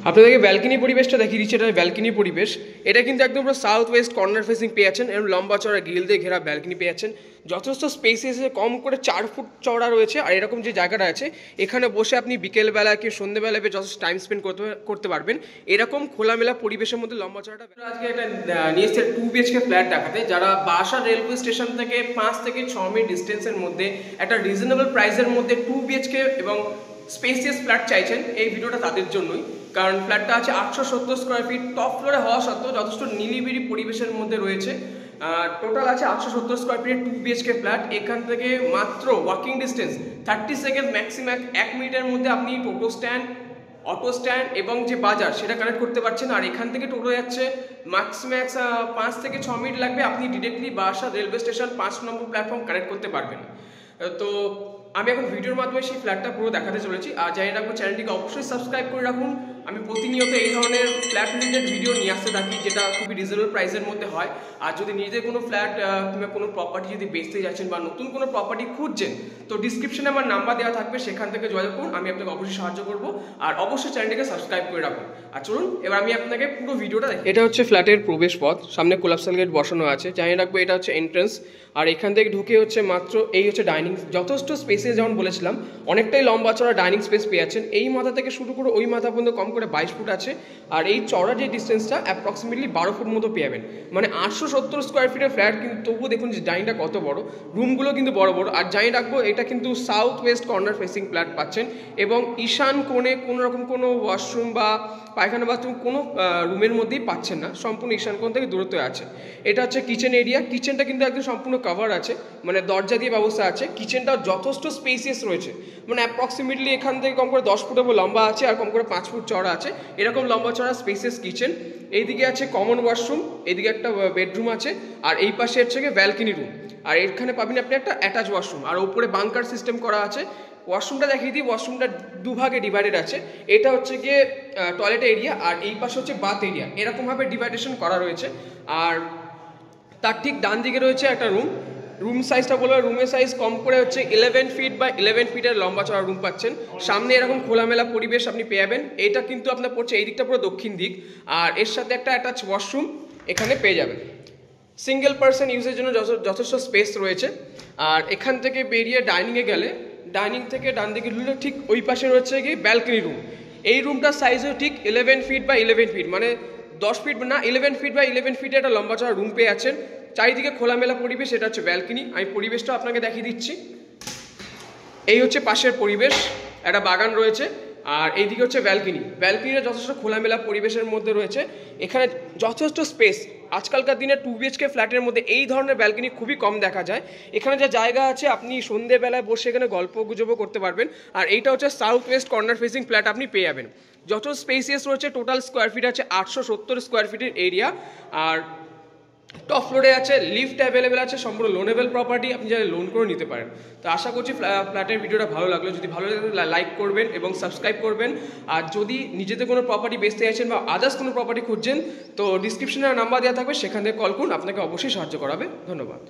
আপনাদেরকে ব্যালকনি পরিবেশটা দেখিয়ে দিচ্ছি। এটা ব্যালকনি পরিবেশ, এটা কিন্তু একদম পুরো সাউথ ওয়েস্ট কর্নার ফেসিং পেয়ে যাচ্ছেন। এরকম লম্বা চড়া গ্রিল দিয়ে ঘেরা ব্যালকনি পেয়ে যাচ্ছেন। যথেষ্ট স্পেসিয়াস, কম করে 4 ফুট চওড়া রয়েছে। আর এরকম যে জায়গাটা আছে, এখানে বসে আপনি বিকেলবেলা কি সন্ধ্যেবেলা যথেষ্ট টাইম স্পেন্ড করতে পারবেন এরকম খোলামেলা পরিবেশের মধ্যে লম্বা চড়াটা। আজকে একটা নিয়ে এসেছে 2 BHK ফ্ল্যাট দেখাতে, যারা বাসা রেলওয়ে স্টেশন থেকে 5 থেকে 6 মিনিট ডিস্টেন্সের মধ্যে একটা রিজনেবল প্রাইসের মধ্যে 2 BHK এবং স্পেসিয়াস ফ্ল্যাট চাইছেন, এই ভিডিওটা তাদের জন্যই। কারণ ফ্ল্যাটটা আছে 870 স্কোয়ার ফিট, টপ ফ্লোরে হওয়া সত্ত্বেও যথেষ্ট নিলিবিলি পরিবেশের মধ্যে রয়েছে। টোটাল আছে 870 স্কোয়ার ফিটের 2 BHK ফ্ল্যাট। এখান থেকে মাত্র ওয়াকিং ডিস্টেন্স 30 সেকেন্ড, ম্যাক্সিমাম 1 মিনিটের মধ্যে আপনি টোটো স্ট্যান্ড, অটো স্ট্যান্ড এবং যে বাজার সেটা কানেক্ট করতে পারছেন। আর এখান থেকে টোটো যাচ্ছে ম্যাক্সিম্যাক্স 5 থেকে 6 মিনিট লাগবে, আপনি ডিরেক্টলি বাসা রেলওয়ে স্টেশন 5 নম্বর প্ল্যাটফর্ম কানেক্ট করতে পারবেন। তো আমি এখন ভিডিওর মাধ্যমে সেই ফ্ল্যাটটা পুরো দেখাতে চলেছি। আর জানিয়ে রাখবো, চ্যানেলটিকে অবশ্যই সাবস্ক্রাইব করে রাখুন। আমি প্রতিনিয়ত এই ধরনের ফ্ল্যাট রিলেটেড ভিডিও নিয়ে আসতে থাকি, যেটা খুবই রিজনেবল প্রাইসের মধ্যে হয়। আর যদি নিজেদের কোনো ফ্ল্যাট কিংবা কোনো প্রপার্টি যদি বেচতে যাচ্ছেন বা নতুন কোনো প্রপার্টি খুঁজছেন, তো ডিসক্রিপশনে আমার নাম্বার দেওয়া থাকবে, সেখান থেকে যোগাযোগ করুন, আমি আপনাকে অবশ্যই সাহায্য করবো। আর অবশ্যই চ্যানেলটিকে সাবস্ক্রাইব করে রাখুন। আর চলুন এবার আমি আপনাকে পুরো ভিডিওটা দেখি। এটা হচ্ছে ফ্ল্যাটের প্রবেশ পথ, সামনে কোলাপসাল গেট বসানো আছে, জানিয়ে রাখবো এটা হচ্ছে এন্ট্রান্স। আর এখান থেকে ঢুকে হচ্ছে মাত্র এই হচ্ছে ডাইনিং, যথেষ্ট স্পেসে যেমন বলেছিলাম অনেকটাই লম্বা চড়া ডাইনিং স্পেস পেয়ে যাচ্ছেন। এই মাথা থেকে শুরু করে ওই মাথা পর্যন্ত কম করে 22 ফুট আছে। আর এই চড়া যে ডিস্টেন্সটা অ্যাপ্রক্সিমেটলি 12 ফুট মতো পেয়ে যাবেন। মানে 870 স্কোয়ার ফিটের ফ্ল্যাট, কিন্তু তবুও দেখুন যে ডাইনিংটা কত বড়, রুমগুলো কিন্তু বড় বড়। আর জানিয়ে রাখবো, এটা কিন্তু south West corner facing flat পাচ্ছেন এবং ঈশান কোণে কোনো রকম কোনো ওয়াশরুম বা পায়খানা বাথরুম কোনো রুমের মধ্যেই পাচ্ছেন না, সম্পূর্ণ ঈশান কোণ থেকে দূরত্ব আছে। এটা হচ্ছে কিচেন এরিয়া, কিচেনটা কিন্তু একদম সম্পূর্ণ কভার আছে, মানে দরজা দিয়ে ব্যবস্থা আছে। কিচেনটাও যথেষ্ট স্পেসিয়াস রয়েছে, মানে অ্যাপ্রক্সিমেটলি এখান থেকে কম করে 10 ফুট লম্বা আছে আর কম করে 5 ফুট চড়া আছে, এরকম লম্বা চড়া স্পেসিয়াস কিচেন। এইদিকে আছে কমন ওয়াশরুম, এইদিকে একটা বেডরুম আছে, আর এই পাশে হচ্ছে গিয়ে ব্যালকনি রুম। আর এখানে পাবেন আপনি একটা অ্যাটাচ ওয়াশরুম, আর উপরে বাংকার সিস্টেম করা আছে। ওয়াশরুমটা দেখিয়ে দিই, ওয়াশরুমটা দুভাগে ডিভাইডেড আছে। এটা হচ্ছে গিয়ে টয়লেট এরিয়া, আর এই পাশে হচ্ছে বাথ এরিয়া, এরকমভাবে ডিভাইডেশন করা রয়েছে। আর তার ঠিক ডান দিকে রয়েছে একটা রুম সাইজটা বলবো, রুমের সাইজ কম করে হচ্ছে 11 ফিট বা 11 ফিটের লম্বা চড়া রুম পাচ্ছেন। সামনে এরকম খোলামেলা পরিবেশ আপনি পেয়ে যাবেন। এটা কিন্তু আপনার পড়ছে এই দিকটা পুরো দক্ষিণ দিক, আর এর সাথে একটা অ্যাটাচ ওয়াশরুম এখানে পেয়ে যাবেন। সিঙ্গেল পার্সন ইউজের জন্য যথেষ্ট স্পেস রয়েছে। আর এখান থেকে বেরিয়ে ডাইনিংয়ে গেলে, ডাইনিং থেকে ডান দিকে ঢুকলে ঠিক ওই পাশে রয়েছে গিয়ে ব্যালকনি রুম। এই রুমটার সাইজও ঠিক 11 ফিট বা 11 ফিট, মানে 10 ফিট না, 11 ফিট বা 11 ফিটে একটা লম্বা চড়া রুম পেয়ে আছেন। চারিদিকে খোলামেলা পরিবেশ, এটা হচ্ছে ব্যালকনি। আমি পরিবেশটা আপনাকে দেখিয়ে দিচ্ছি। এই হচ্ছে পাশের পরিবেশ, একটা বাগান রয়েছে, আর এইদিকে হচ্ছে ব্যালকনি। ব্যালকনিটা যথেষ্ট খোলামেলা পরিবেশের মধ্যে রয়েছে, এখানে যথেষ্ট স্পেস। আজকালকার দিনে 2 BHK ফ্ল্যাটের মধ্যে এই ধরনের ব্যালকনি খুবই কম দেখা যায়। এখানে যে জায়গা আছে, আপনি সন্ধ্যেবেলায় বসে এখানে গল্প গুজবও করতে পারবেন। আর এইটা হচ্ছে south West corner facing flat আপনি পেয়ে যাবেন। যত স্পেসিয়াস রয়েছে, টোটাল স্কোয়ার ফিট আছে 870 স্কোয়ার ফিটের এরিয়া। আর টপ ফ্লোরে আছে, লিফট অ্যাভেলেবেল আছে, সম্পূর্ণ লোনেবল প্রপার্টি, আপনি যারা লোন করে নিতে পারেন। তো আশা করছি ফ্ল্যাটের ভিডিওটা ভালো লাগলো। যদি ভালো লাগে লাইক করবেন এবং সাবস্ক্রাইব করবেন। আর যদি নিজেদের কোনো প্রপার্টি বেচতে চাইছেন বা আদার্স কোনো প্রপার্টি খুঁজছেন, তো ডিসক্রিপশনে নাম্বার দেওয়া থাকবে, সেখান থেকে কল করুন, আপনাকে অবশ্যই সাহায্য করাবে। ধন্যবাদ।